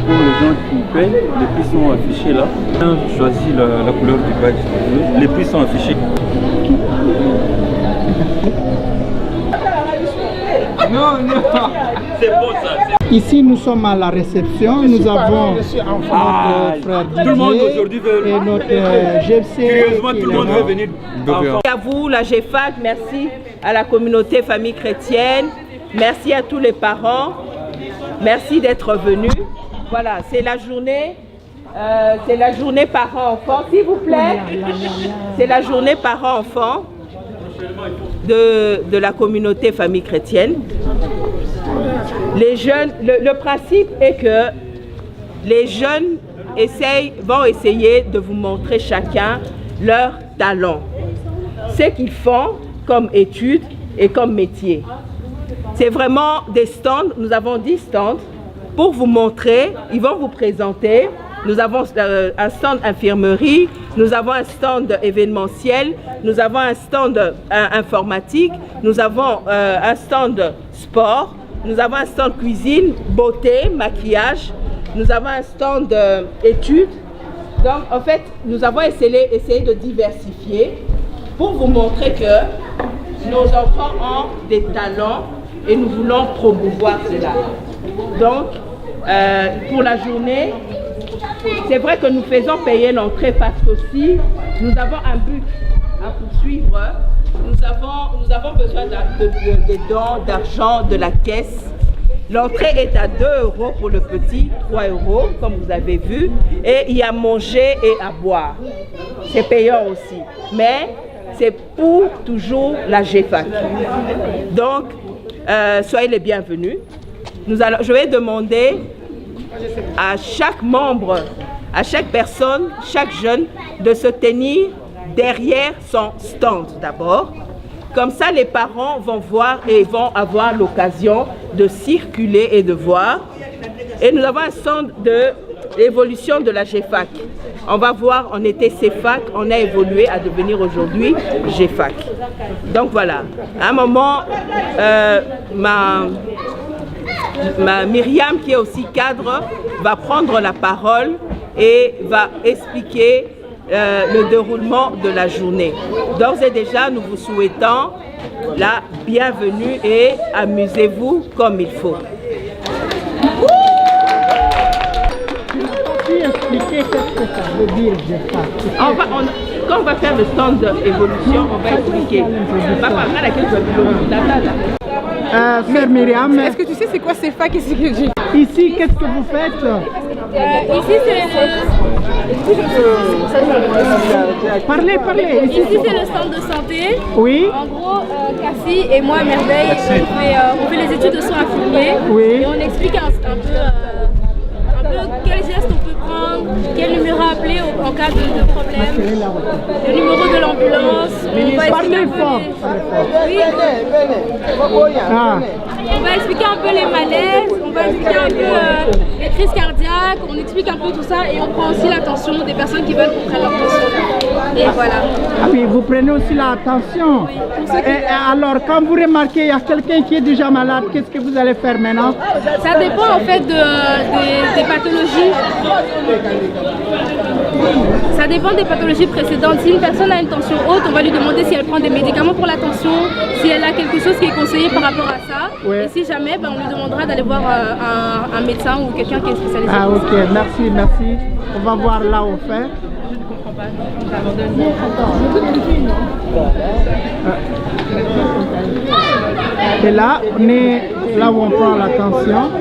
pour les gens qui payent, les prix sont affichés là. On choisit la couleur du badge. Les prix sont affichés. Non, non, c'est bon ça. Ici, nous sommes à la réception. Nous avons notre frère Didier tout le monde aujourd'hui veut et notre GFC. Curieusement, tout le monde veut venir. Merci à vous, la GFAC, merci à la communauté famille chrétienne, merci à tous les parents, merci d'être venus. Voilà, c'est la journée parents-enfants, s'il vous plaît. C'est la journée parents-enfants de la communauté famille chrétienne. Les jeunes, le principe est que les jeunes vont essayer de vous montrer chacun leur talent, ce qu'ils font comme études et comme métier. C'est vraiment des stands, nous avons 10 stands pour vous montrer, ils vont vous présenter. Nous avons un stand infirmerie, nous avons un stand événementiel, nous avons un stand informatique, nous avons un stand sport, nous avons un stand cuisine, beauté, maquillage, nous avons un stand études. Donc en fait, nous avons essayé de diversifier pour vous montrer que nos enfants ont des talents et nous voulons promouvoir cela. Donc pour la journée, c'est vrai que nous faisons payer l'entrée parce qu'aussi nous avons un but à poursuivre. Nous avons besoin des dons, d'argent de la caisse. L'entrée est à 2 € pour le petit, 3 € comme vous avez vu. Et il y a manger et à boire. C'est payant aussi. Mais c'est pour toujours la GFAC. Donc, soyez les bienvenus. Je vais demander à chaque membre, à chaque personne, chaque jeune, de se tenir derrière son stand d'abord. Comme ça, les parents vont voir et vont avoir l'occasion de circuler et de voir. Et nous avons un stand de l'évolution de la GFAC. On va voir, on était CFAC, on a évolué à devenir aujourd'hui GFAC. Donc voilà, à un moment, ma Myriam, qui est aussi cadre, va prendre la parole et va expliquer le déroulement de la journée. D'ores et déjà, nous vous souhaitons la bienvenue et amusez-vous comme il faut. Expliquer ce que ça veut dire, quand on va faire le stand d'évolution, on va expliquer. Frère Myriam, est-ce que tu sais c'est quoi CFAC ici? Ici, qu'est-ce que vous faites? Ici, Parlez. Ici, c'est le centre de santé. Oui. En gros, Cassie et moi, Merveille, on fait les études de soins infirmiers. Oui. Et on explique un peu quels gestes on peut prendre, quel numéro appeler en cas de problème, le numéro de l'ambulance. Parlez fort. Oui. On va expliquer un peu les malaises, on va expliquer un peu les crises cardiaques, on explique un peu tout ça et on prend aussi l'attention des personnes qui veulent qu'on prenne leur tension. Et voilà. Ah oui, vous prenez aussi l'attention. Oui, pour ceux qui alors, quand vous remarquez qu'il y a quelqu'un qui est déjà malade, qu'est-ce que vous allez faire maintenant? Ça dépend en fait des pathologies. Ça dépend des pathologies précédentes. Si une personne a une tension haute, on va lui demander si elle prend des médicaments pour la tension, si elle a quelque chose qui est conseillé par rapport à ça. Ouais. Et si jamais, on lui demandera d'aller voir un médecin ou quelqu'un qui est spécialisé. Ah ok, merci. On va voir là où on fait. Et là, on est là où on prend la tension.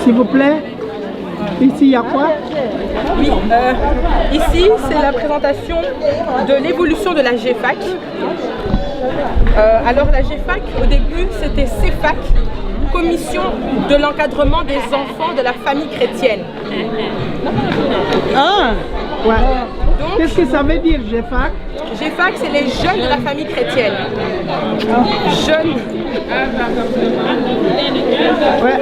S'il vous plaît, ici il y a quoi? Oui, ici c'est la présentation de l'évolution de la GFAC. Alors la GFAC au début c'était CFAC, Commission de l'encadrement des enfants de la famille chrétienne. Ah, ouais. Qu'est-ce que ça veut dire GFAC? GFAC c'est les jeunes de la famille chrétienne. Jeunes. Ouais.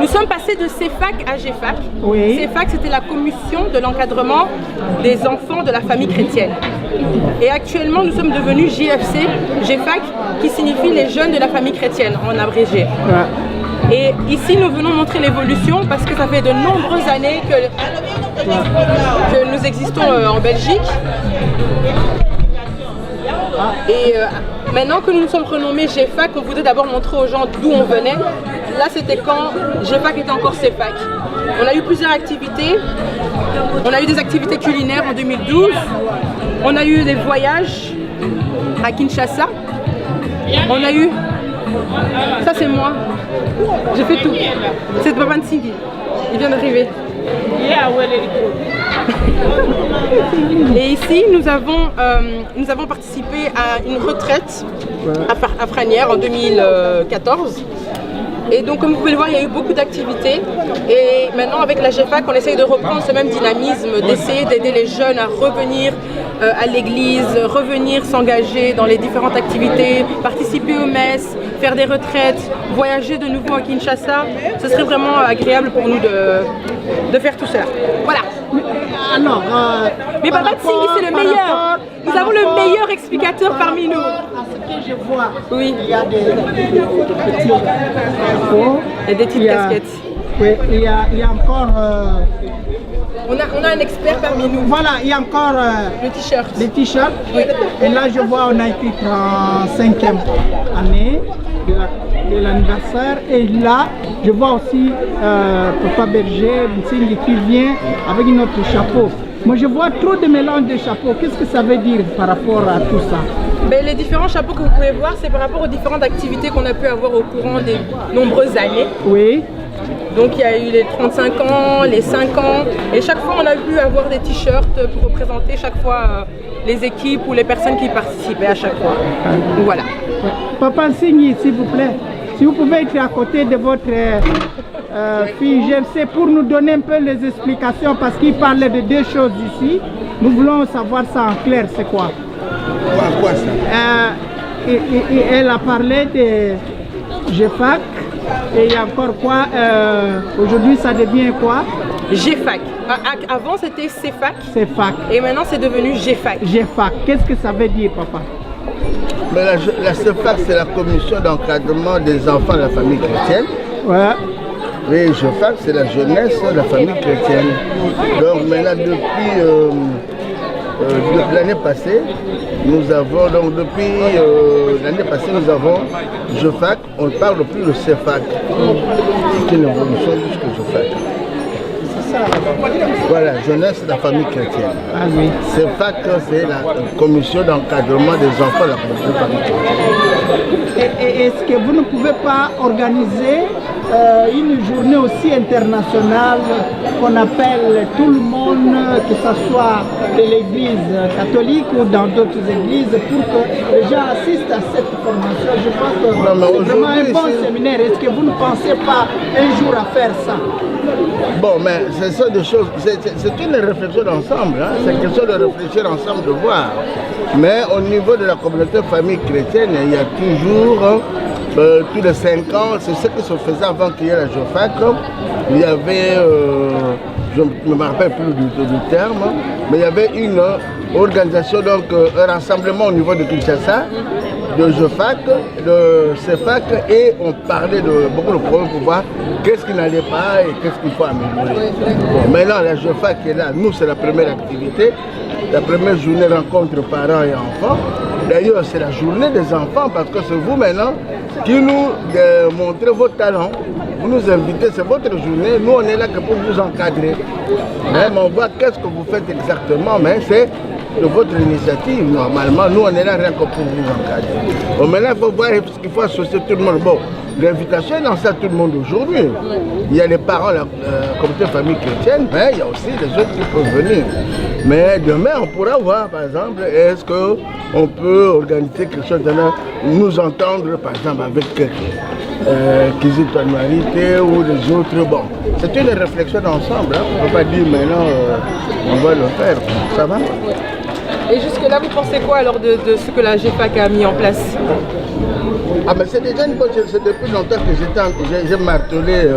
Nous sommes passés de CFAC à GFAC. Oui. CFAC c'était la commission de l'encadrement des enfants de la famille chrétienne. Et actuellement nous sommes devenus JFC, GFAC, qui signifie les jeunes de la famille chrétienne en abrégé. Ouais. Et ici nous venons montrer l'évolution parce que ça fait de nombreuses années que nous existons en Belgique. Et maintenant que nous nous sommes renommés GFAC, on voudrait d'abord montrer aux gens d'où on venait. Là c'était quand GFAC était encore CFAC. On a eu plusieurs activités. On a eu des activités culinaires en 2012. On a eu des voyages à Kinshasa. On a eu... Ça c'est moi. J'ai fait tout. C'est Papa Nsingui. Il vient d'arriver. Et ici, nous avons participé à une retraite à Franières en 2014. Et donc, comme vous pouvez le voir, il y a eu beaucoup d'activités. Et maintenant, avec la GFAC, on essaye de reprendre ce même dynamisme, d'essayer d'aider les jeunes à revenir à l'église, revenir s'engager dans les différentes activités, participer aux messes, faire des retraites, voyager de nouveau à Kinshasa. Ce serait vraiment agréable pour nous de faire tout cela. Voilà. Alors, mais Papa Nsingui, c'est le meilleur. Nous avons le meilleur explicateur parmi nous. À ce que je vois, oui. Il y a des petits chapeaux. Et des petites casquettes. Oui, il y a encore... On a un expert parmi nous. Voilà, il y a encore le t-shirt. Les t-shirts. Oui. Et là, je vois, on a été 35e année de l'anniversaire. Et là, je vois aussi Papa Berger, Nsingui qui vient avec notre chapeau. Moi, je vois trop de mélange de chapeaux. Qu'est-ce que ça veut dire par rapport à tout ça? Ben, les différents chapeaux que vous pouvez voir, c'est par rapport aux différentes activités qu'on a pu avoir au courant des nombreuses années. Oui. Donc il y a eu les 35 ans, les 5 ans, et chaque fois on a pu avoir des t-shirts pour représenter chaque fois les équipes ou les personnes qui participaient à chaque fois. Donc voilà. Papa Nsingui, s'il vous plaît, si vous pouvez être à côté de votre fille GFC pour nous donner un peu les explications, parce qu'il parlait de deux choses ici. Nous voulons savoir ça en clair, c'est quoi? Quoi ça? Et elle a parlé de GFAC. Et il y a encore quoi? Aujourd'hui, ça devient quoi? GFAC. Avant, c'était CFAC. CFAC. Et maintenant, c'est devenu GFAC. GFAC. Qu'est-ce que ça veut dire, papa? Mais la CFAC, c'est la commission d'encadrement des enfants de la famille chrétienne. Ouais. Et GFAC, c'est la jeunesse de la famille chrétienne. Donc maintenant, depuis l'année passée, nous avons, donc depuis l'année passée, nous avons GFAC, on ne parle plus de CFAC. C'est une évolution jusqu'à GFAC. C'est ça. Voilà, jeunesse de la famille chrétienne. Ah oui. CFAC, c'est la commission d'encadrement des enfants de la famille chrétienne. Et est-ce que vous ne pouvez pas organiser une journée aussi internationale qu'on appelle tout le monde, que ce soit de l'église catholique ou dans d'autres églises, pour que les gens assistent à cette formation? Je pense que c'est vraiment un bon séminaire. Est-ce que vous ne pensez pas un jour à faire ça? Bon, mais c'est ça des choses, c'est une réflexion d'ensemble, hein? C'est quelque chose de réfléchir ensemble, de voir. Mais au niveau de la communauté famille chrétienne, il y a toujours, tous les 5 ans, c'est ce qui se faisait avant qu'il y ait la GFAC. Il y avait, je ne me rappelle plus du terme, mais il y avait une organisation, donc un rassemblement au niveau de Kinshasa, de GFAC, de CFAC, et on parlait de beaucoup de problèmes pour voir qu'est-ce qui n'allait pas et qu'est-ce qu'il faut améliorer. Bon, maintenant la GFAC est là, nous c'est la première activité, la première journée rencontre parents et enfants. D'ailleurs c'est la journée des enfants parce que c'est vous maintenant qui nous montrez vos talents. vous nous invitez, c'est votre journée, nous on est là que pour vous encadrer. Même on voit qu'est-ce que vous faites exactement, mais c'est de votre initiative normalement. Nous on est là rien que pour vous encadrer. Bon, maintenant il faut voir ce qu'il faut associer tout le monde. Bon, l'invitation est lancée à tout le monde aujourd'hui. Il y a les parents, la communauté famille chrétienne, mais il y a aussi les autres qui peuvent venir. Mais demain on pourra voir par exemple, est-ce qu'on peut organiser quelque chose, nous entendre par exemple avec Kizito Anouarité ou les autres. Bon, c'est une réflexion d'ensemble, hein. On ne peut pas dire maintenant on va le faire. Ça va? Et jusque-là, vous pensez quoi alors de ce que la GEFAC a mis en place? Ah mais c'est déjà une bonne chose, c'est depuis longtemps que j'ai martelé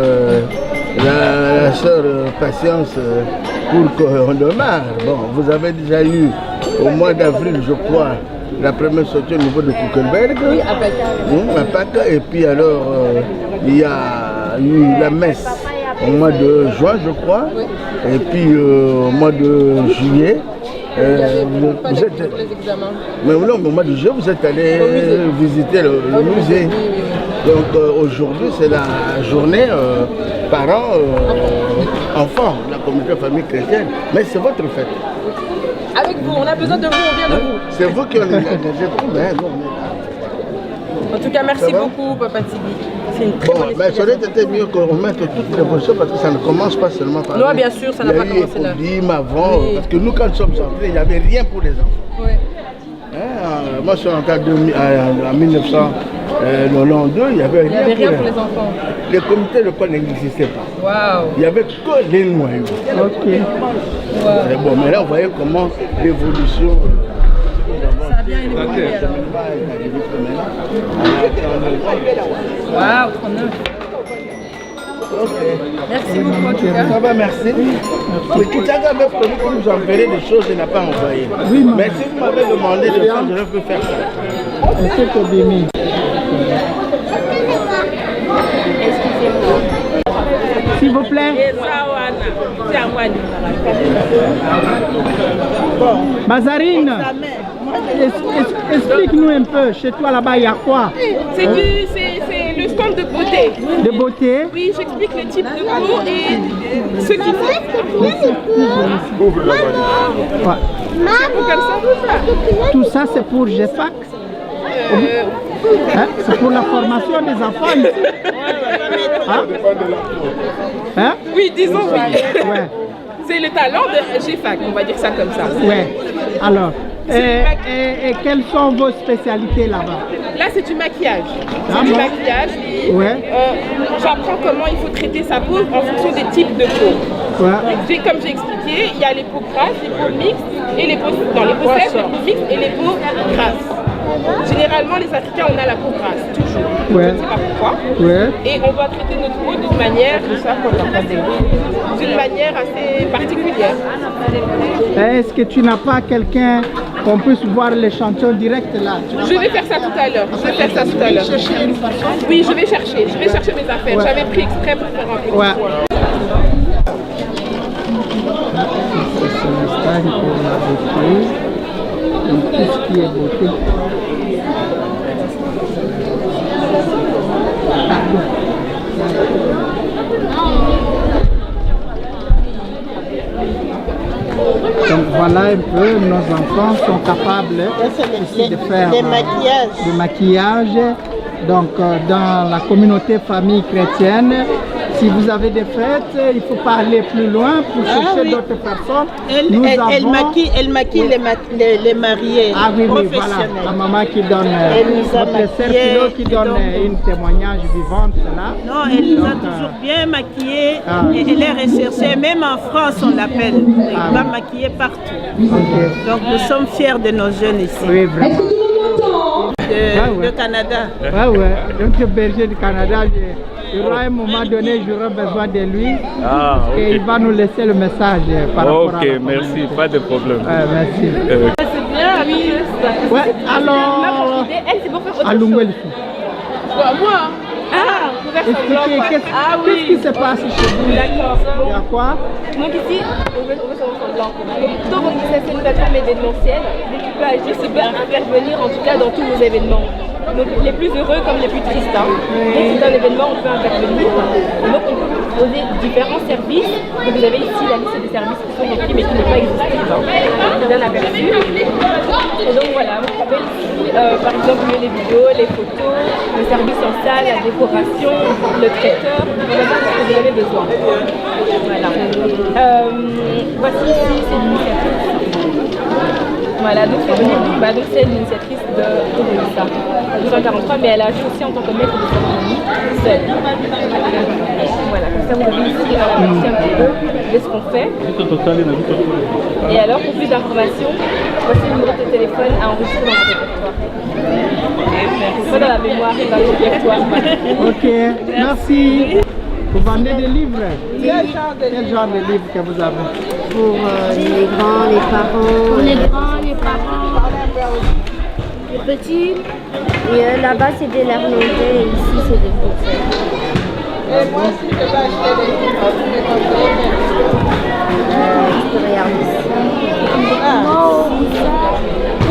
la sœur Patience pour qu'on démarre. Bon, vous avez déjà eu au mois d'avril, je crois, la première sortie au niveau de Kuckelberg. Oui, à Pâques. Et puis alors, il y a eu la messe au mois de juin, je crois. Oui. Et puis au mois de juillet. Vous êtes... pour les examens. Mais non, au mois de juillet, vous êtes allé visiter le musée. Donc aujourd'hui, c'est la journée parents-enfants, la communauté famille chrétienne. Mais c'est votre fête. Avec vous, on a besoin de vous, on vient de vous. C'est vous qui en êtes là. En tout cas, merci beaucoup, Papa Tigui. C'est une très bonne mais ça aurait été mieux qu'on mette toutes les positions parce que ça ne commence pas seulement par non, bien sûr, ça n'a pas commencé là. Avant, oui. Parce que nous, quand nous sommes entrés, il n'y avait rien pour les enfants. Oui. Moi, je suis entré en 1992, il n'y avait rien pour les enfants. Les comités de l'école n'existaient pas. Wow. Il n'y avait que les noyaux. Ok. Wow. Bon, mais là, vous voyez comment l'évolution... Ça a bien évolué. Waouh, 39. Okay. Merci beaucoup en tout cas. Ça va, merci. Mais Kitsaga avait promis que nous enverrait des choses, il n'a pas envoyé. Oui, mais si vous m'avez demandé de faire, je peux faire ça. Excusez-moi. S'il vous plaît. Mazarine, explique-nous un peu, chez toi là-bas, il y a quoi? C'est le stand de beauté. De beauté? Oui, j'explique le type de peau et ce qu'il faut. Ouais. Tout ça, c'est pour GEFAC? Hein? C'est pour la formation des enfants ici? Hein? Hein? Oui, disons oui. Ouais. C'est le talent de GEFAC, on va dire ça comme ça. Ouais. Alors, et quelles sont vos spécialités là-bas? Là, c'est du maquillage. C'est du maquillage. Ouais. J'apprends comment il faut traiter sa peau en fonction des types de peau. Ouais. Comme j'ai expliqué, il y a les peaux grasses, les peaux mixtes et les peaux sèches, les peaux mixtes et les peaux grasses. Généralement, les Africains, on a la peau grasse, toujours. Ouais. Je ne sais pas pourquoi. Ouais. Et on doit traiter notre peau d'une manière, assez particulière. Est-ce que tu n'as pas quelqu'un qu'on puisse voir l'échantillon direct là? Je vais faire ça tout à l'heure. Oui, je vais chercher mes affaires. Ouais. J'avais pris exprès pour faire un peu de soin. C'est le stand pour la beauté. Tout ce qui est beauté. Donc voilà un peu, nos enfants sont capables ici de faire du maquillage. Donc dans la communauté famille chrétienne, si vous avez des fêtes, il ne faut pas aller plus loin pour chercher d'autres personnes. Elle maquille les mariés. Ah oui, oui, voilà, la maman qui donne, notre sœur Philo qui donne une témoignage vivante là. Non, elle nous a toujours bien maquillés et elle est recherchée, même en France on l'appelle. Elle va maquiller partout. Okay. Donc nous sommes fiers de nos jeunes ici. Oui, vraiment. De Canada. Ouais. Donc le berger du Canada, il y aura un moment donné, j'aurai besoin de lui. Et il va nous laisser le message par rapport à la merci, pas de problème. Merci. C'est bien, oui. Ouais, alors... Elle, c'est pour faire autre chose. À Lungwel. Moi. Ah, expliquer qu'est-ce qui se passe chez vous. D'accord. Il y a quoi? Donc ici, on veut faire semblant. Donc plutôt que c'est une plateforme événementielle, l'équipage se peut intervenir en tout cas dans tous vos événements. Donc les plus heureux comme les plus tristes. Hein. Dès que c'est un événement, on peut intervenir. Donc on peut vous proposer différents services. Donc vous avez ici la liste des services qui sont écrits mais qui n'est pas exhaustive. Hein. C'est un aperçu. Et donc voilà, vous avez ici par exemple les vidéos, les photos, le service en salle, la décoration, le traiteur, vraiment ce que vous avez besoin. Voilà. Voici ici, c'est l'initiative. Voilà, donc c'est l'initiatrice de Tourissa, 243, mais elle agit aussi en tant que maître de cérémonie, seule. Voilà, comme ça vous avez ici un petit peu de ce qu'on fait. Et alors, pour plus d'informations, voici le numéro de téléphone à enregistrer dans votre répertoire. Pas dans la mémoire, dans le répertoire. Ok, merci. Vous vendez des livres? Quel genre de livres que vous avez? Pour les grands, les parents. Pour les grands, les parents. Les petits. Et là-bas, c'est des néerlandais et ici, c'est des français. Et moi aussi, je vais acheter des livres. Vous me conseillez Je peux regarder ici.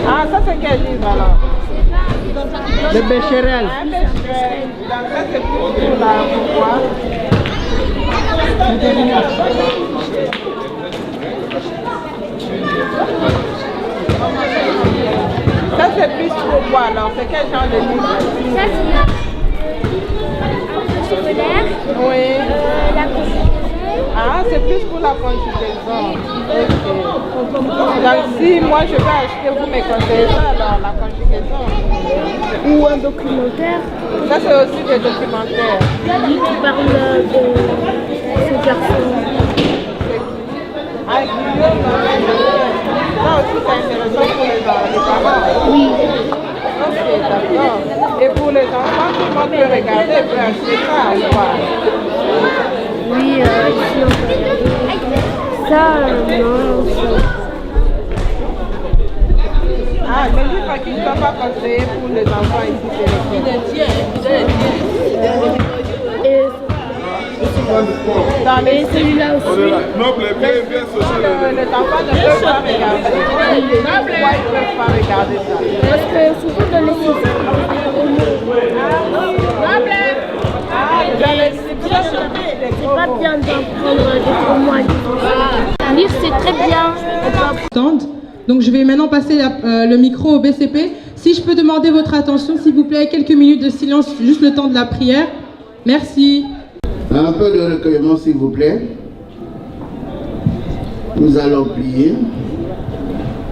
Ah, ça c'est quel livre alors? Le Becherel. Un Becherel. Donc ça c'est pour la pourquoi? Ça c'est plus pour quoi alors? C'est quel genre de livre? Ça, c'est scolaire. Oui. La conjugaison. Ah, c'est plus pour la conjugaison. Ok. Donc si moi je vais acheter, vous me conseillez ça alors, la conjugaison? Ou un documentaire. Ça c'est aussi des documentaires. Qui parle de ce garçon. Ah, Guillaume, ça aussi c'est intéressant pour les parents. Oui. Ok, d'accord. Et pour les enfants, tout le monde peut regarder, peut acheter ça ou pas? Oui, ici on peut regarder. Ça, non. Ah, les livres qui ne sont pas conseillés pour les enfants ici, c'est lesquels? Dans les celui-là aussi. Les enfants ne peuvent pas regarder. Pourquoi ils ne peuvent pas regarder ça? Parce que souvent dans les sites, c'est pas bien d'apprendre des romans. Lire, c'est très bien. Donc je vais maintenant passer le micro au BCP. Si je peux demander votre attention, s'il vous plaît, quelques minutes de silence, juste le temps de la prière. Merci. Un peu de recueillement, s'il vous plaît. Nous allons prier.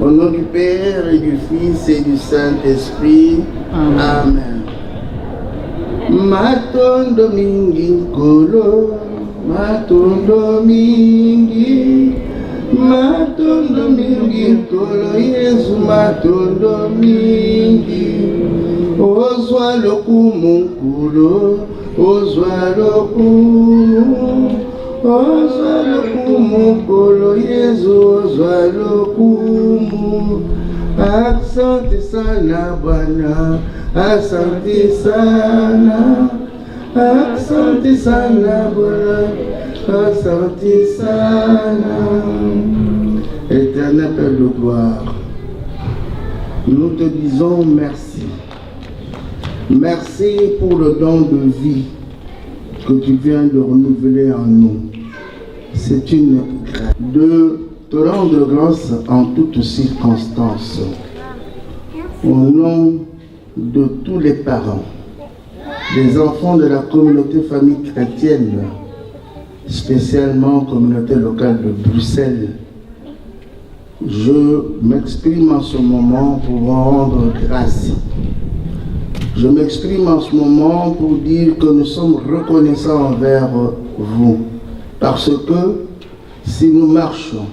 Au nom du Père et du Fils et du Saint-Esprit. Amen. Matondo mingi kolo, matondo mingi kolo, Yesu matondo mingi. Ozwa lokumu kulo, ozwa lokumu kolo, Yesu ozwa lokumu. Asante sana Bwana, asante sana Bwana, asante sana. Éternel Père de gloire, nous te disons merci. Merci pour le don de vie que tu viens de renouveler en nous. C'est une grâce de te rendre grâce en toutes circonstances. Au nom de tous les parents, les enfants de la communauté famille chrétienne, spécialement communauté locale de Bruxelles, je m'exprime en ce moment pour vous rendre grâce. Je m'exprime en ce moment pour dire que nous sommes reconnaissants envers vous. Parce que si nous marchons,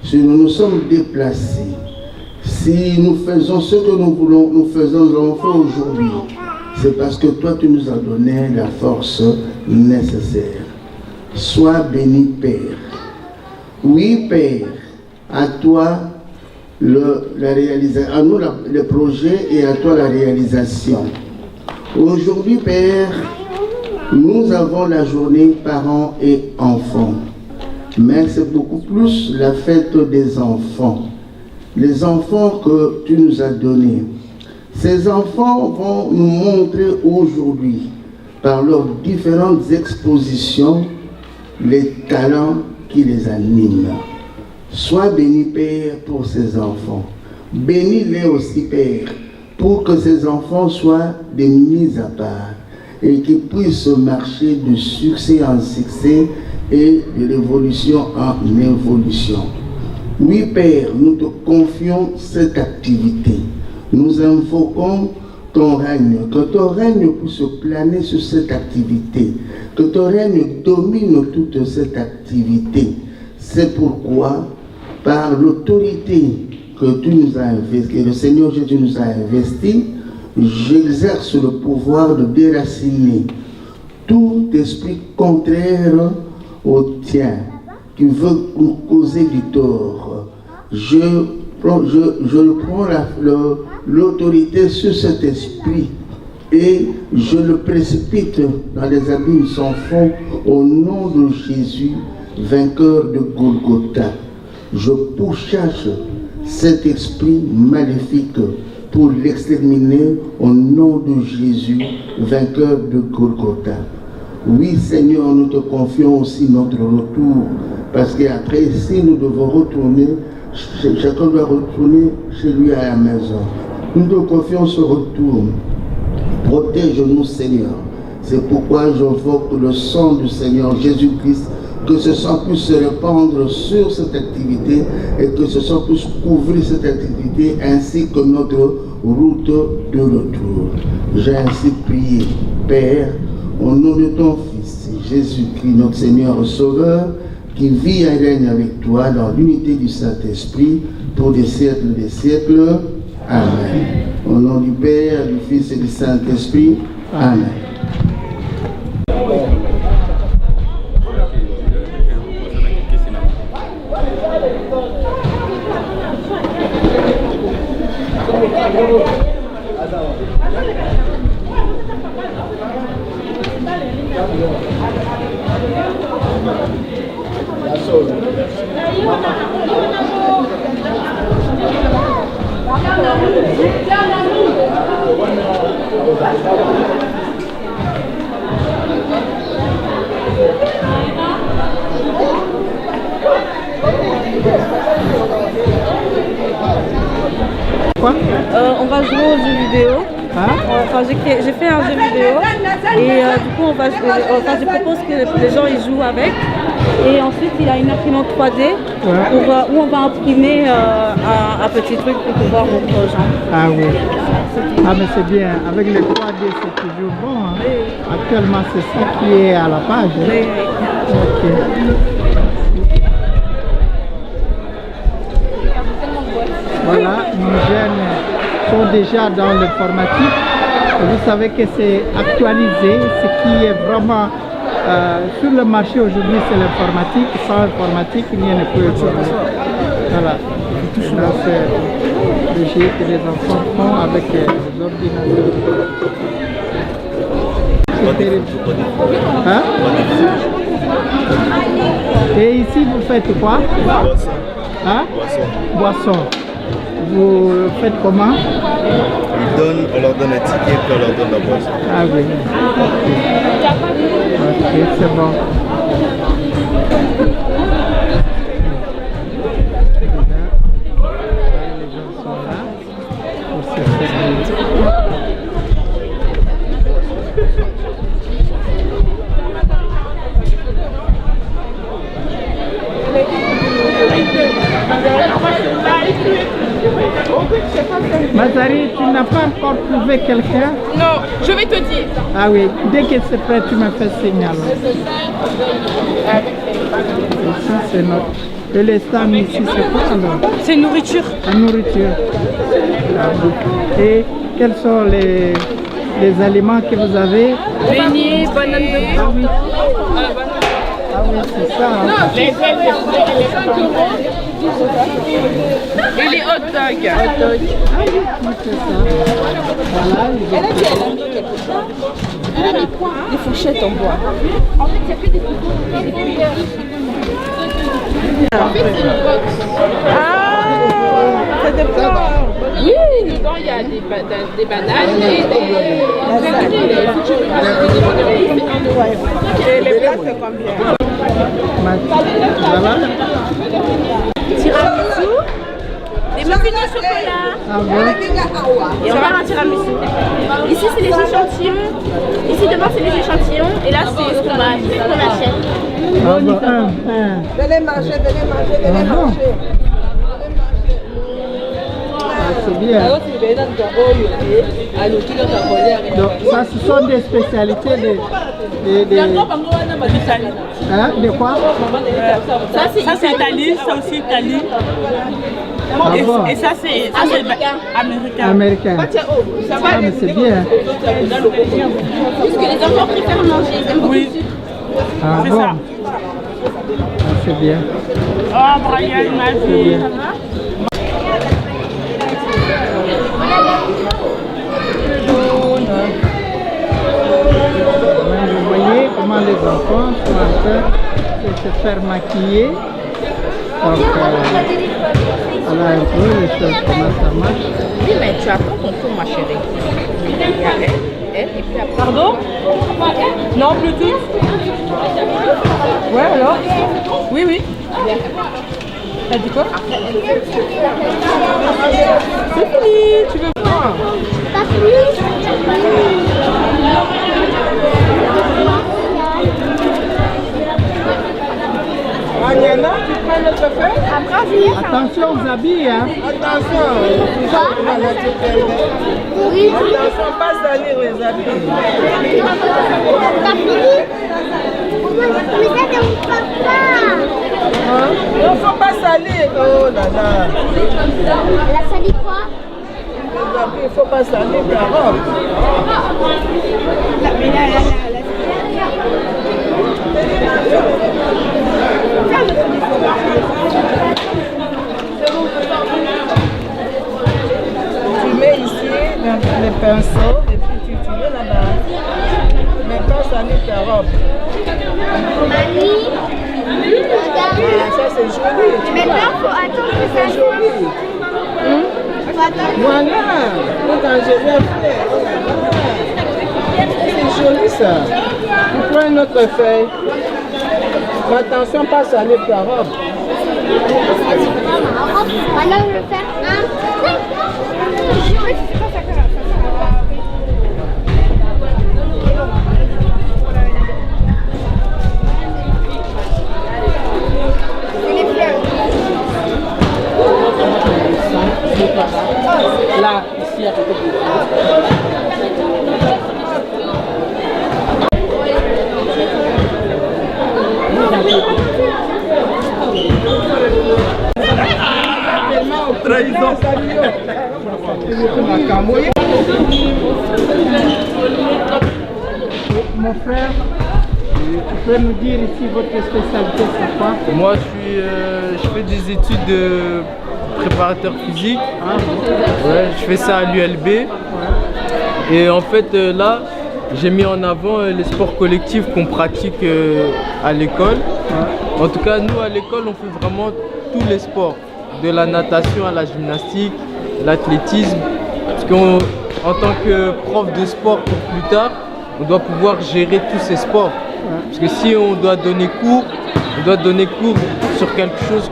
si nous nous sommes déplacés, si nous faisons ce que nous voulons, nous l'avons fait aujourd'hui, c'est parce que toi tu nous as donné la force nécessaire. Sois béni Père. Oui Père, à toi la réalisation, à nous le projet et à toi la réalisation. Aujourd'hui Père, Nous avons la journée parents et enfants, mais c'est beaucoup plus la fête des enfants. Les enfants que tu nous as donnés. Ces enfants vont nous montrer aujourd'hui, par leurs différentes expositions, les talents qui les animent. Sois béni, Père, pour ces enfants. Bénis-les aussi, Père, pour que ces enfants soient des mises à part et qu'ils puissent marcher de succès en succès et de l'évolution en évolution. Oui, Père, nous te confions cette activité. Nous invoquons ton règne, que ton règne puisse planer sur cette activité, que ton règne domine toute cette activité. C'est pourquoi, par l'autorité que tu nous as investie, que le Seigneur Jésus nous a investi, j'exerce le pouvoir de déraciner tout esprit contraire au tien, qui veut nous causer du tort. Je prends l'autorité sur cet esprit et je le précipite dans les abîmes sans fond au nom de Jésus, vainqueur de Golgotha. Je pourchasse cet esprit maléfique pour l'exterminer au nom de Jésus, vainqueur de Golgotha. Oui, Seigneur, nous te confions aussi notre retour, parce qu'après, si nous devons retourner, chacun doit retourner chez lui à la maison. Nous te confions ce retour. Protège-nous, Seigneur. C'est pourquoi j'invoque le sang du Seigneur Jésus-Christ, que ce sang puisse se répandre sur cette activité et que ce sang puisse couvrir cette activité ainsi que notre route de retour. J'ai ainsi prié, Père, au nom de ton Fils, Jésus-Christ, notre Seigneur Sauveur, qui vit et règne avec toi dans l'unité du Saint-Esprit pour des siècles des siècles. Amen. Au nom du Père, du Fils et du Saint-Esprit. Amen. On va jouer aux jeux vidéo. Enfin, j'ai fait un jeu vidéo et du coup je propose que les gens y jouent avec. Et ensuite il y a une imprimante 3D où on va imprimer un petit truc pour pouvoir montrer aux gens. Ah oui. Ah mais c'est bien. Avec les 3D c'est toujours bon. Hein. Actuellement c'est ça qui est à la page. Oui. Ok. Voilà, nos jeunes sont déjà dans l'informatique. Vous savez que c'est actualisé, ce qui est vraiment sur le marché aujourd'hui, c'est l'informatique. Sans informatique, rien ne peut être. Voilà. Là, c'est le jeu que les enfants font avec les ordinateurs. Hein? Et ici, vous faites quoi? Hein? Boisson. Vous faites comment? On leur donne un ticket puis on leur donne la boisson. Ah oui. Ok, c'est bon. Les gens sont là pour se faire. Mazari, tu n'as pas encore trouvé quelqu'un? Non, je vais te dire. Ah oui, dès que c'est prêt, tu me fais signal. Ici, c'est notre... Et les stands ici, c'est quoi alors? C'est nourriture. La nourriture. Ah, oui. Et quels sont les aliments que vous avez? Beignets, bananes de Ah oui. Ah oui, c'est ça. Hein. Non, les 5 €. Et les hot dogs. Ah oui, c'est ça. Voilà. des fourchettes en bois. En fait, il n'y a que des c'est des plats. Oui, dedans il y a des bananes et Et les plats, c'est combien? Voilà. Tiramisu, des muffins au chocolat. Ah bon? Et on va un tiramisu. Ici c'est les échantillons. Ici devant c'est les échantillons. Et là c'est ce qu'on achète. Ah bon, Venez manger, venez manger, venez manger. c'est bien. Donc ça, ce sont des spécialités hein, de quoi? Ça c'est Italie, ça aussi Italie. Ah bon? Et ça c'est américain. Américain. Ah mais c'est bien. Puisque les enfants préfèrent manger, ils aiment beaucoup le sucre. Ah C'est bon? ça. Ah, c'est bien. Oh Brian, ma fille. Vous voyez comment les enfants sont en train de se faire maquiller. Donc, voilà un peu les choses, comment ça marche. Oui, mais tu attends ton tour, ma chérie. Il y a elle, et puis après. Pardon? Non, plus tout. Ouais, alors? Oui, oui. T'as dit quoi? C'est fini, tu veux pas? Mariana, tu prends notre feuille? Attention aux habits, hein. Attention, Oui. attention, pas salir les habits. Mais ça, c'est mon papa. Hein? Non, faut pas salir. Oh là là. Elle a sali quoi? Les habits, il faut pas salir ta robe. Tu mets ici les pinceaux et puis tu mets là-bas. Mais pas salir ta robe. Mamie, regarde. Ah, ça c'est joli. Maintenant, il faut attendre que ça C'est joli. Faut attendre. Voilà. Quand je vais faire, oh là là. C'est joli ça. Tu prends une autre feuille. Mais attention, pas salir ta robe. Maintenant, je vais faire un. Là, ici à côté de Mon frère, tu peux nous dire ici votre spécialité, c'est quoi? Moi, je fais des études de préparateur physique. Ouais, je fais ça à l'ULB. Et en fait, là, j'ai mis en avant les sports collectifs qu'on pratique à l'école. En tout cas, nous, à l'école, on fait vraiment tous les sports. De la natation à la gymnastique, l'athlétisme. Parce qu'en tant que prof de sport pour plus tard, on doit pouvoir gérer tous ces sports. Parce que si on doit donner cours, sur quelque chose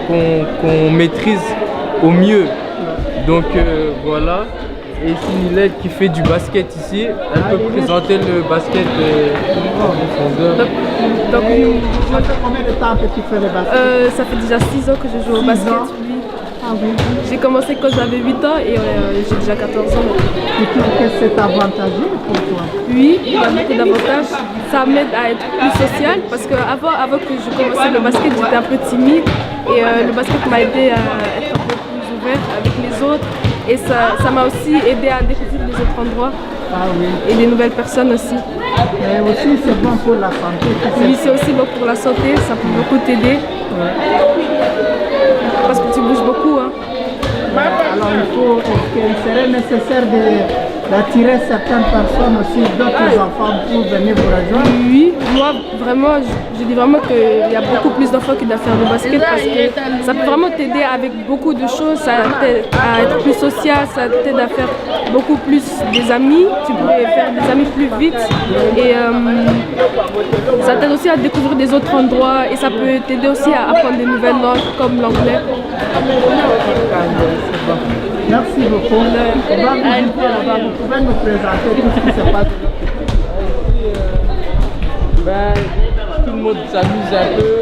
qu'on maîtrise au mieux. Donc voilà. Et ici Nilette qui fait du basket ici, elle peut présenter le basket Donc, ça fait combien de temps que tu fais le basket? Ça fait déjà 6 ans que je joue au basket. Oui. Ah oui. J'ai commencé quand j'avais 8 ans et j'ai déjà 14 ans. Tu trouves que c'est avantageux pour toi? Oui, il y a beaucoup d'avantages. Ça m'aide à être plus sociale parce qu'avant que je commençais le basket, j'étais un peu timide et le basket m'a aidé à être un peu plus ouverte avec les autres et ça m'a aussi aidé à découvrir les autres endroits et les nouvelles personnes aussi. Mais aussi c'est bon pour la santé. Oui, c'est aussi bon pour la santé, ça peut beaucoup t'aider. Parce que tu bouges beaucoup. Hein. Alors il serait nécessaire d'attirer certaines personnes aussi, d'autres enfants pour venir vous rejoindre? Oui, moi vraiment, je dis vraiment qu'il y a beaucoup plus d'enfants qui doivent faire du basket parce que ça peut vraiment t'aider avec beaucoup de choses, ça t'aide à être plus social, ça t'aide à faire beaucoup plus des amis, tu pourrais faire des amis plus vite et ça t'aide aussi à découvrir des autres endroits et ça peut t'aider aussi à apprendre des nouvelles langues comme l'anglais. Merci beaucoup. On va vous inviter là-bas, vous pouvez nous présenter tout ce qui se passe. Tout le monde s'amuse un peu,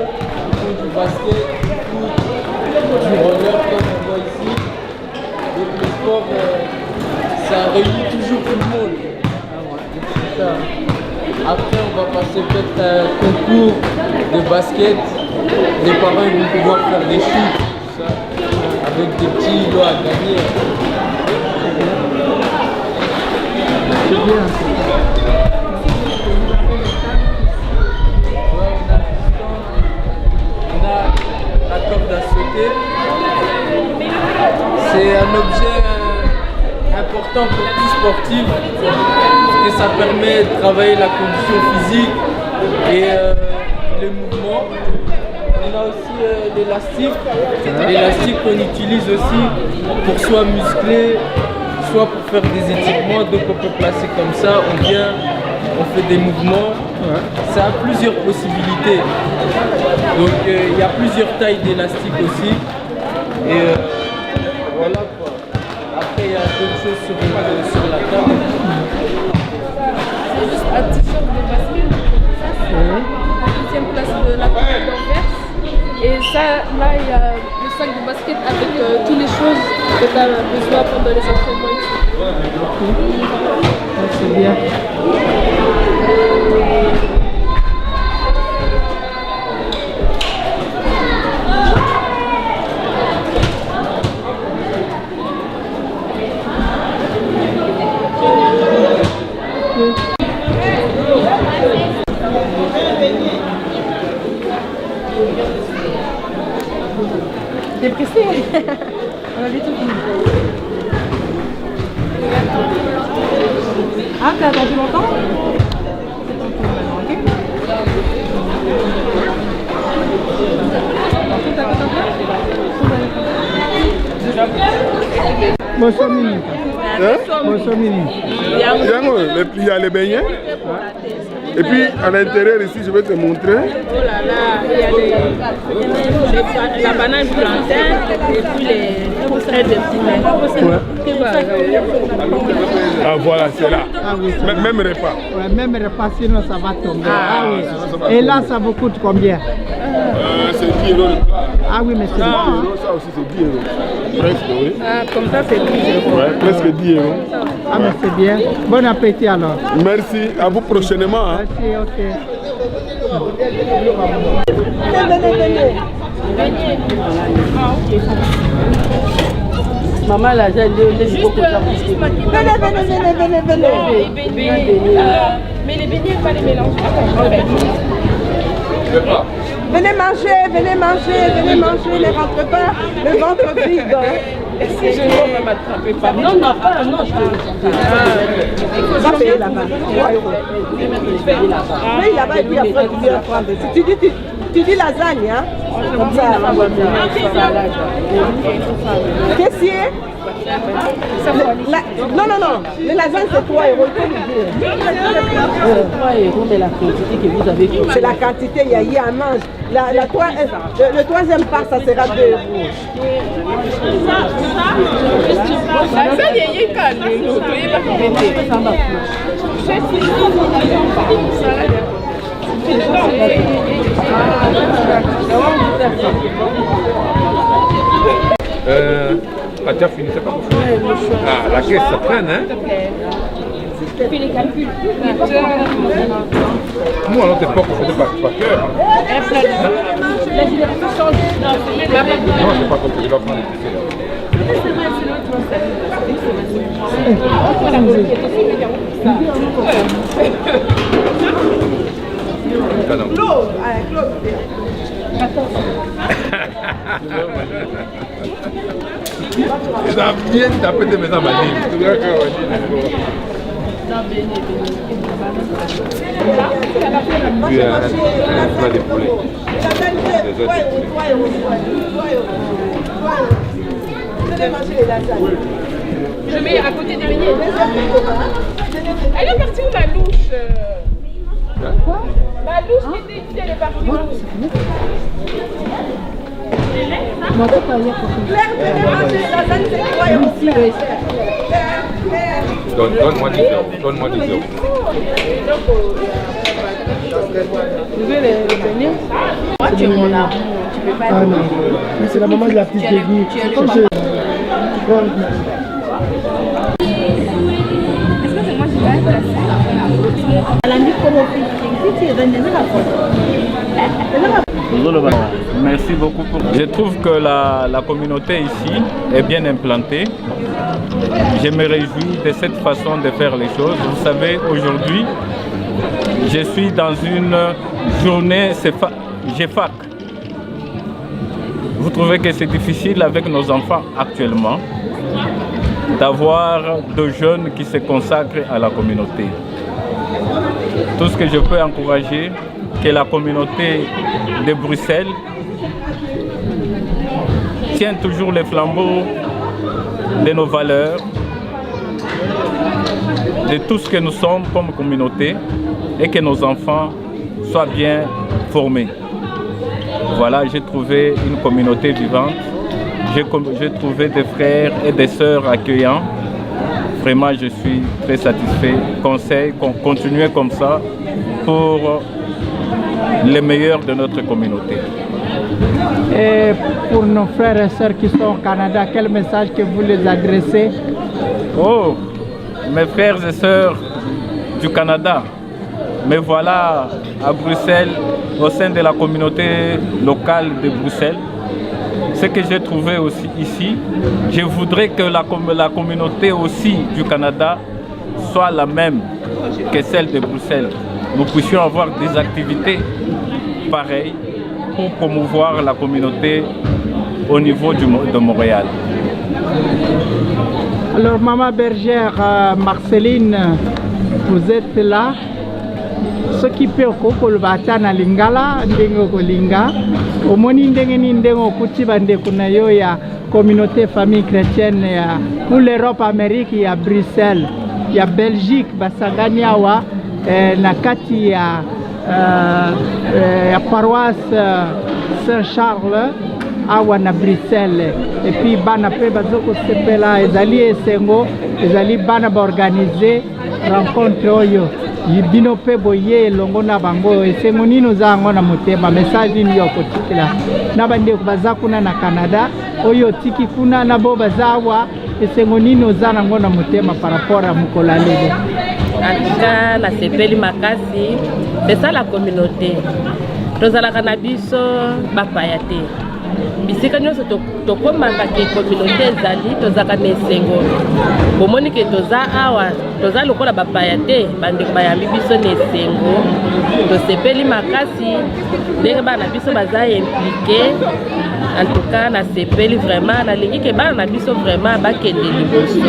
ils font du basket, du roller comme on voit ici. Donc le sport, ça réunit toujours tout le monde. Après on va passer peut-être à un concours de basket. Les parents ils vont pouvoir faire des shoots, tout ça, avec des petits lots à gagner. C'est bien. On a la corde à sauter. C'est un objet important pour tout sportif parce que ça permet de travailler la condition physique et le mouvement. On a aussi l'élastique. L'élastique qu'on utilise aussi pour soit muscler, soit pour faire des étirements. Donc on peut placer comme ça, on vient, on fait des mouvements. Ça a plusieurs possibilités. Donc il y a plusieurs tailles d'élastique aussi. Et voilà quoi. Après il y a d'autres choses sur la table. C'est juste un t-shirt de basket. Ça c'est la deuxième place de la Coupe d'Anvers. Et ça, là il y a le sac de basket avec toutes les choses que tu as besoin pendant les entraînements. C'est bien. T'es pressé? On avait tout fini. Ah, t'as attendu longtemps? C'est ton tour maintenant, ok? Bonsoir Mini. Bonsoir Mini. Il y a les beignets. Et puis à l'intérieur ici, je vais te montrer. Oh là là, il y a la banane plantain et puis les traits de poulet. Ah voilà, c'est là. Ah, oui, Même repas. Ouais, même repas, sinon ça va tomber. Ah, oui. Et là, ça vous coûte combien? C'est 10 euros. Ah oui, mais c'est 10 euros, ça aussi c'est 10 euros. Presque, oui. Ah, comme ça, c'est 10 euros. Ouais, presque 10 euros. Ah, mais c'est bien. Bon appétit alors. Merci, à vous prochainement. Hein. Merci, ok. Maman, là, j'ai dit beaucoup de Mais les beignets, pas les mélanger. Venez manger, ne rentrez pas le ventre vide. Si je vais m'attraper pas. Non, non, pas, non, Va payer là-bas. 3 euros. Paye là-bas et puis après tu viens prendre. Si tu dis lasagne, hein? Comme ça. Caissier? Non, les lasagnes c'est 3 euros. 3 euros, mais la quantité que vous avez. C'est la quantité, il y a à mange. Le troisième part, ça sera 2 euros. Tu as fini, c'est pas pour Ah, la caisse, ça traîne, hein? Fais les calculs. Moi, alors, t'es pas qu'on faisait par cœur. La génération change. Non, c'est pas comme ça, je dois prendre Claude. Et ça a bien tapé de mes amadines. Puis un plat de poulet. Je mets à côté des beignets. Elle est partie où ma louche? Quoi? Ma louche qui était elle est partie où? Donne-moi 10 euros. Donne-moi 10 euros. Vous voulez les beignets? Moi, tu es mon amour. Tu peux pas. Ah non, mais c'est la maman de la petite Peggy. Merci beaucoup. Je trouve que la communauté ici est bien implantée. Je me réjouis de cette façon de faire les choses. Vous savez, aujourd'hui, je suis dans une journée GFAC. Vous trouvez que c'est difficile avec nos enfants actuellement d'avoir de jeunes qui se consacrent à la communauté. Tout ce que je peux encourager, que la communauté de Bruxelles tient toujours les flambeaux de nos valeurs, de tout ce que nous sommes comme communauté et que nos enfants soient bien formés. Voilà, j'ai trouvé une communauté vivante, j'ai trouvé des frères et des sœurs accueillants. Vraiment, je suis très satisfait. Conseil, continuer comme ça pour les meilleurs de notre communauté. Et pour nos frères et sœurs qui sont au Canada, quel message que vous les adressez? Oh, mes frères et sœurs du Canada, me voilà à Bruxelles, au sein de la communauté locale de Bruxelles. Ce que j'ai trouvé aussi ici, je voudrais que la communauté aussi du Canada soit la même que celle de Bruxelles. Nous puissions avoir des activités pareilles pour promouvoir la communauté au niveau de Montréal. Alors, Maman Bergère, Marceline, vous êtes là. Ce qui peut être na lingala ndengo kolinga omoni ndenge ni ndengo kutiba ndekuna yo ya communauté famille chrétienne ya pour l'Europe Amérique ya Bruxelles ya Belgique basangani awa na kati ya paroisse Saint-Charles awa na Bruxelles et puis bana pe bazoko sepela ezali esengo ezali bana ba organiser rencontre oyo yibino pe boye longo na bango esengo nino zango na motema message ni yoko tikila na bande baza kuna na Canada oyo tiki kuna na bo bazawa esengo nino zana ngo na motema par rapport à mukola lelo. En tout cas, la sepeli makasi, c'est ça la communauté. Tozala kanabiso bapayate. Bisika nyonso tokomaka ke communauté ezali tozaka na esengo. Bomoni ke toza awa, toza lokola bapayate, bandeko bayambi biso na esengo. Tosepeli makasi, ndenge bana biso baza impliqué. En tout cas, na sepeli vraiment, nalingi ke bana biso vraiment bakende liboso.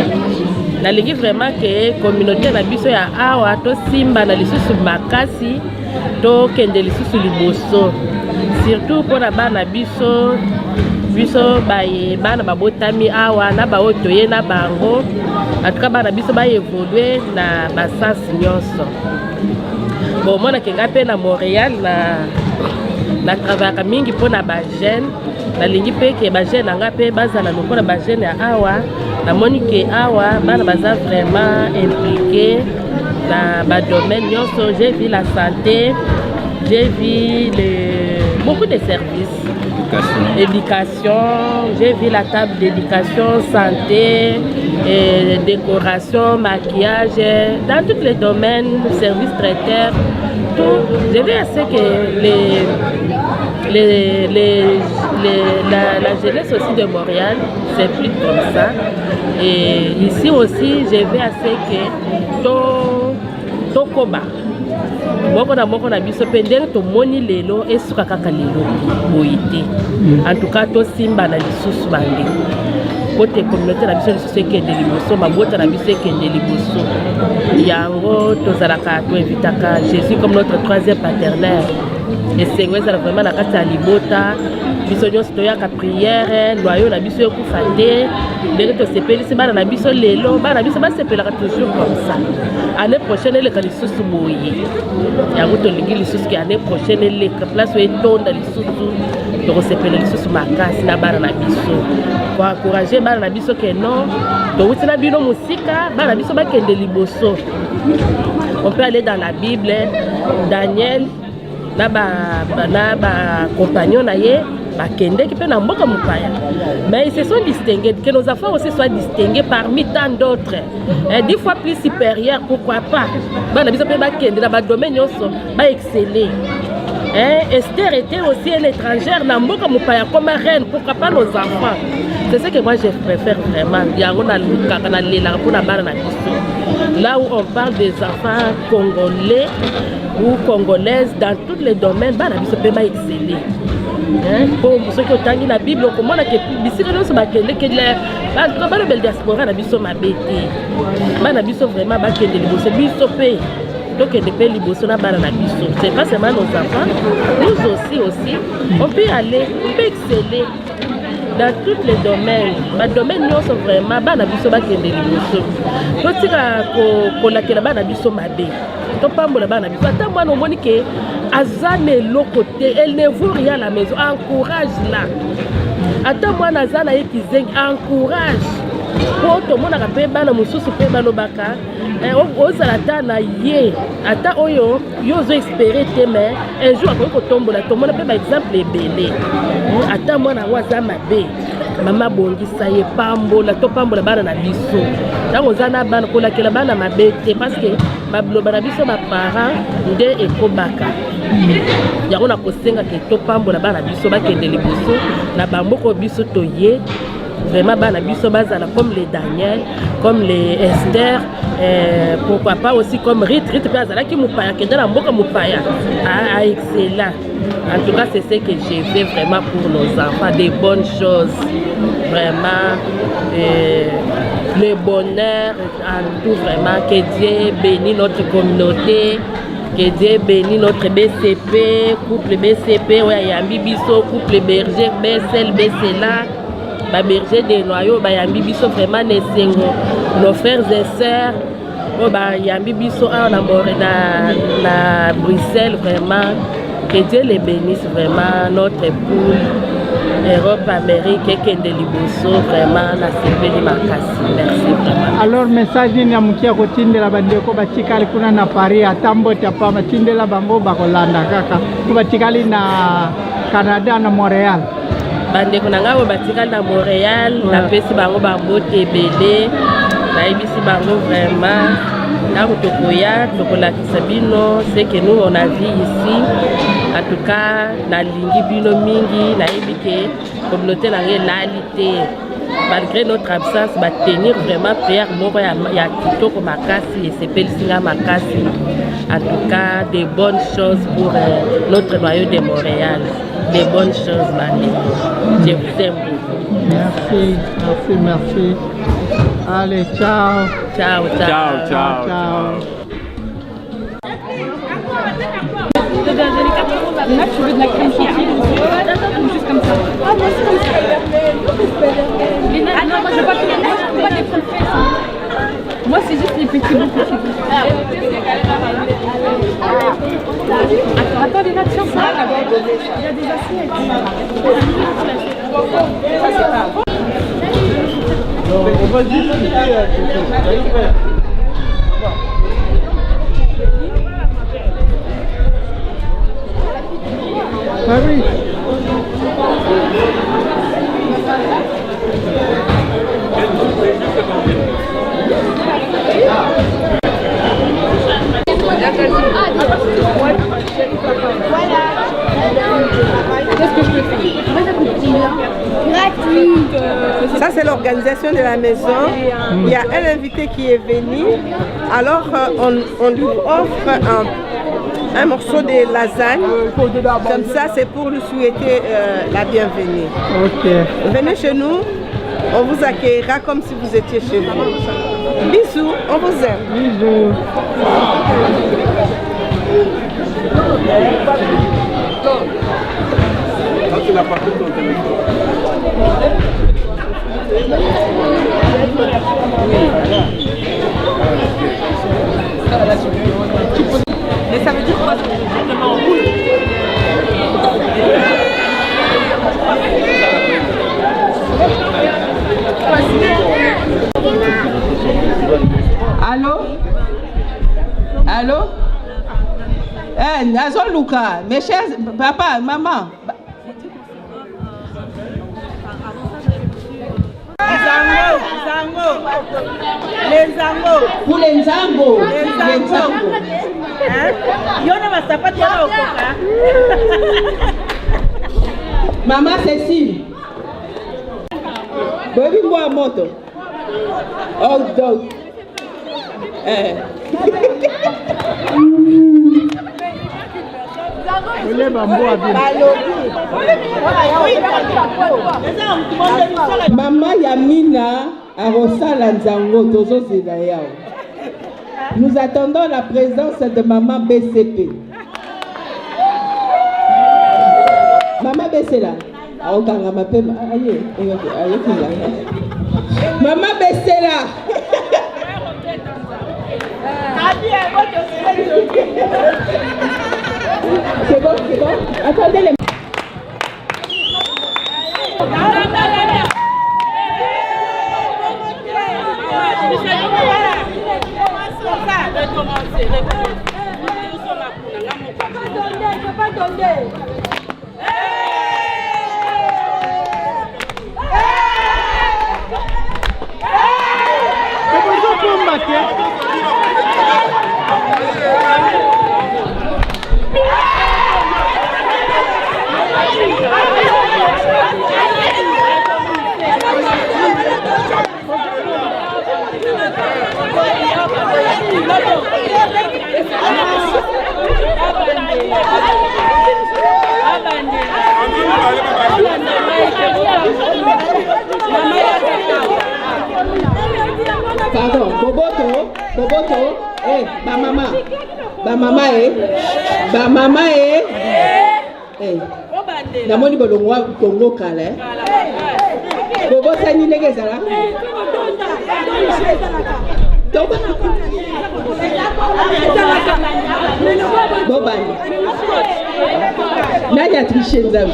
Nalingi vraiment que communauté na biso ya awa to simba na lisusu makasi to kende lisusu liboso surtout pour na bana biso baye bana babotami awa na ba otoye na bango en tout cas bana biso ba évoluer na basas nyonso bon mona kenga pe na Montréal na travailler mingi pour na ba jeune nalingi pe ke ba jeune nga pe bazala lokola ba jeune ya awa na monique awa bana baza vraiment impliqué dans le domaine nyonso. J'ai vu la santé, j'ai vu beaucoup de services, éducation, j'ai vu la table d'éducation, santé, et décoration, maquillage, dans tous les domaines, services traiteurs, tout. J'ai vu assez que la jeunesse aussi de Montréal s'implique comme ça. Et ici aussi, j'ai vu assez que Tokoba. Moko na biso pendeng to moni lelo esuka kaka lelo boyite. En tout cas to simba na lisusu bande. côté communauté na biso lisusu ekende liboso mabota na biso ekende liboso yango tozalaka toinvitaka Jésus comme notre troisième partenaire esengo ezala vraiment na kati ya libota biso nyonso toyaka prière loyo na biso ekufa te ndenge tosepelisi bana na biso lelo bana na biso basepelaka toujours comme ça année prochaine eleka lisusu boye yango tolingi lisusu ke année prochaine eleka place oyo etonda lisusu tokosepela lisusu makasi na bana na biso koencourage bana na biso ke non towuti na bino mosika bana na biso bakende liboso. On peut aller dans la Bible, Daniel na ba compagnon na ye bakende qui peut na mboka mupaya, mais ils se sont distingués, que nos enfants aussi soient distingués parmi tant d'autres, 10 fois plus supérieurs, pourquoi pas bana biso pe bakende na ba domaine nyonso ba exceller. Esther était aussi une étrangère na mboka mupaya comme reine, pourquoi pas nos enfants? C'est ce que moi je préfère vraiment. Là où on parle des enfants congolais ou congolaises dans tous les domaines, bah la peut pas exceller. Pour ceux qui ont tangi la Bible, comment on a que ici que nous sommes bakende que la bah le bel diaspora na biso mabete. Bah na biso vraiment bakende liboso biso pe. Donc des pays liboso na bana na biso. C'est pas seulement nos enfants, nous aussi on peut aller, on peut exceller dans tous les domaines. Les domaines sont vraiment bana biso bakende liboso. Totika ko la kela bana biso mabe. To pambola bana biso. Ata mwana omoni ke azane lokote, elle ne vaut rien à la maison. Encourage la. Ata mwana azana yekizengi encourage. Pour tout le monde a fait bana mususu pe balobaka. Ozalata na ye ata oyo yozo espérer te mais un jour ako tombola tomona pe ba exemple ebele ata mwana waza mabe mama bongisa ye pambola to pambola bana na biso tango zana bana kolakela bana mabe te parce que babloba na biso ba parents nde ekobaka yango na kosenga ke to pambola bana biso bakende liboso na bamboko biso toye. Vraiment, bana biso bazala comme les Daniel, comme les Esther, pourquoi pas aussi comme Rit bazala qui mupaya, qui est dans la mboka mupaya, à excellent. En tout cas, c'est ce que j'ai fait vraiment pour nos enfants, des bonnes choses, vraiment, le bonheur, en tout vraiment, que Dieu bénisse notre communauté. Que Dieu bénisse notre BCP, couple BCP, Yambi Biso, couple berger, Bessel, Bessela. Ba berger des noyaux, ba yambi biso vraiment nesengo, nos frères et sœurs, ba yambi biso en amoureux na Bruxelles vraiment, que Dieu les bénisse vraiment, notre époux, Europe, Amérique, et Kende Liboso, vraiment, la sepeli makasi, merci vraiment. Alors, message ni amukia kotindela bandeko batikali kuna na Paris, atambo tiapa matindela bango bakolanda kaka, kubatikali na Canada na Montréal. Bandeko nanga batikali na Montréal, na pesi bango bambote ebele, na ebisi bango vraiment, na tokoya, tokolakisa bino, c'est que nous on a vu ici, en tout cas, na lingi bino mingi, na ebike, communauté na réalité. Malgré notre absence, va tenir vraiment prière, il y a kitoko makasi et c'est pelsinga makasi. En tout cas, des bonnes choses pour notre noyau de Montréal. Des bonnes choses, Mani. Je vous aime beaucoup. Merci, merci, merci. Allez, ciao. Ciao, ciao. Ciao, ciao. Là, tu veux de la crème chantilly ou juste comme ça? Ah, moi, c'est comme ça. Ah non, moi, je veux pas des crèmes fraîches. Moi, c'est juste les petits bouts que tu veux. Attends, Léna, tiens ça. Il y a des assiettes. Ça, c'est pas bon. On va discuter. Paris. Qu'est-ce que je peux faire? Ça, c'est l'organisation de la maison. Il y a un invité qui est venu. Alors, on lui offre un morceau de lasagne. Comme ça, c'est pour lui souhaiter la bienvenue. Ok. Venez chez nous. On vous accueillera comme si vous étiez chez vous. Bisous, on vous aime. Bisous. Mais ça veut dire quoi exactement en rouge? Allô? Allô? Eh, Nazo Luka, mes chers papa, maman. Les Zango. Pour les Zango. Les Zango. Yona masapati yana okoka. Maman Cécile. Baby moi moto. Oh dog. Maman Yamina a Rosala Nzango Tozo Zedayao. Nous attendons la présence de maman BCP. Maman BC là. Maman BC là. C'est bon, c'est bon. Attendez les. Pardon, Boboto, ba mama, namoni bolongwa Congo kala. Bobo sani ndenge zala. Bobani. Nani a triché nzambe?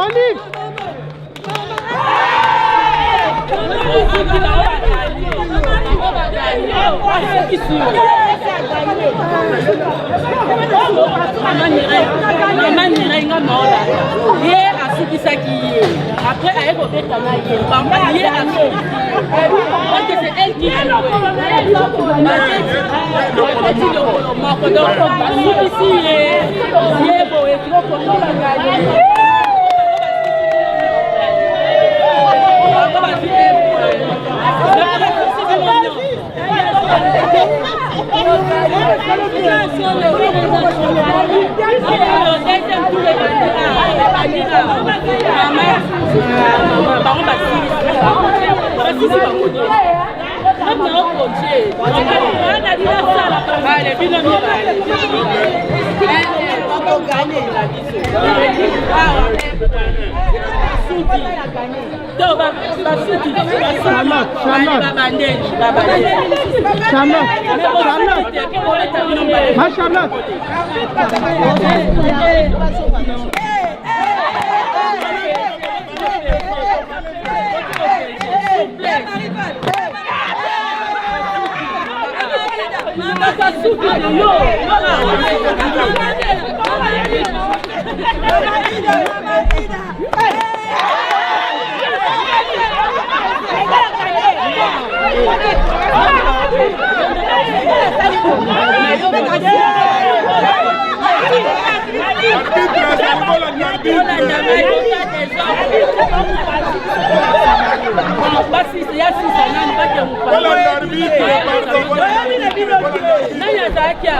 Olive. Après, elle c'est elle qui Arbitre, Allez,